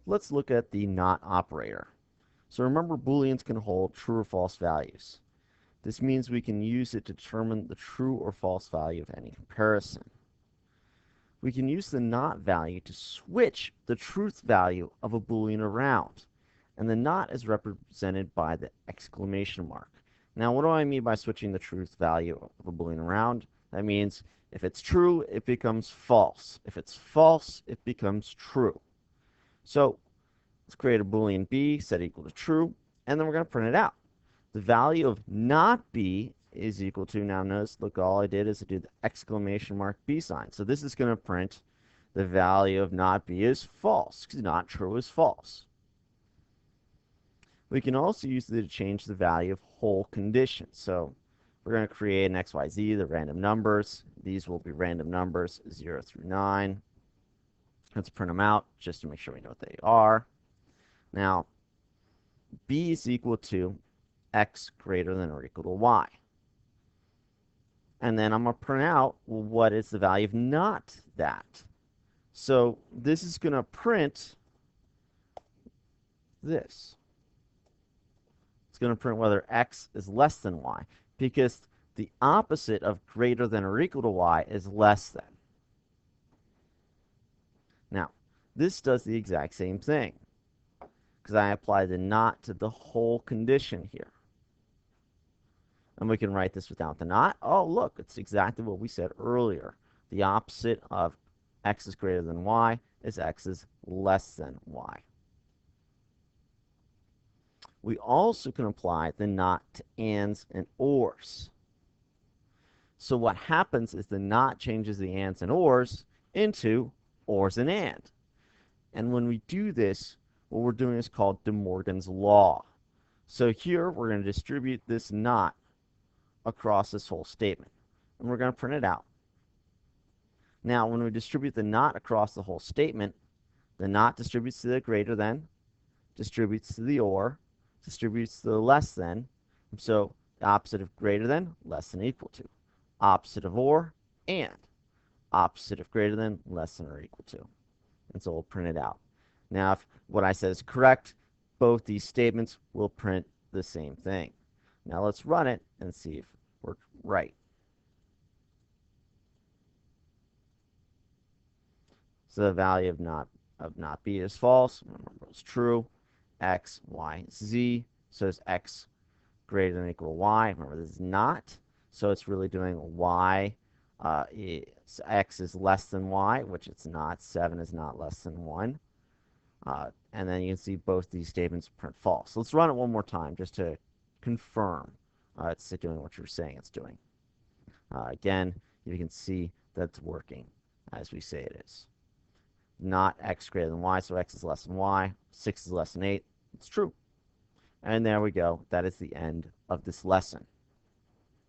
Let's look at the not operator. So remember, Booleans can hold true or false values. This means we can use it to determine the true or false value of any comparison. We can use the not value to switch the truth value of a Boolean around. And the not is represented by the exclamation mark. Now, what do I mean by switching the truth value of a Boolean around? That means if it's true, it becomes false. If it's false, it becomes true. So let's create a Boolean b set equal to true, and then we're going to print it out. The value of not b is equal to, now notice, look, all I did is I did the exclamation mark b sign. So this is going to print the value of not b is false, because not true is false. We can also use it to change the value of whole conditions. So we're going to create an XYZ, the random numbers. These will be random numbers 0 through 9. Let's print them out just to make sure we know what they are. Now, b is equal to x greater than or equal to y. And then I'm going to print out, well, what is the value of not that? So this is going to print this. It's going to print whether x is less than y, because the opposite of greater than or equal to y is less than. Now, this does the exact same thing, because I apply the not to the whole condition here. And we can write this without the not. Oh, look, it's exactly what we said earlier. The opposite of x is greater than y is x is less than y. We also can apply the not to ands and ors. So what happens is the not changes the ands and ors into ors and and. And when we do this, what we're doing is called De Morgan's law. So here we're going to distribute this not across this whole statement, and we're going to print it out. Now, when we distribute the not across the whole statement, the not distributes to the greater than, distributes to the or, distributes to the less than. So the opposite of greater than, less than, equal to. Opposite of or, and. Opposite of greater than, less than, or equal to. And so we'll print it out. Now, if what I said is correct, both these statements will print the same thing. Now let's run it and see if we're right. So the value of not b is false. Remember, it's true. X, y, z. So it's x greater than or equal to y. Remember, this is not. So it's really doing y. X is less than y, which it's not. 7 is not less than 1. And then you can see both these statements print false. So let's run it one more time just to confirm it's doing what you're saying it's doing. Again, you can see that it's working as we say it is. Not x greater than y, so x is less than y. 6 is less than 8. It's true. And there we go. That is the end of this lesson.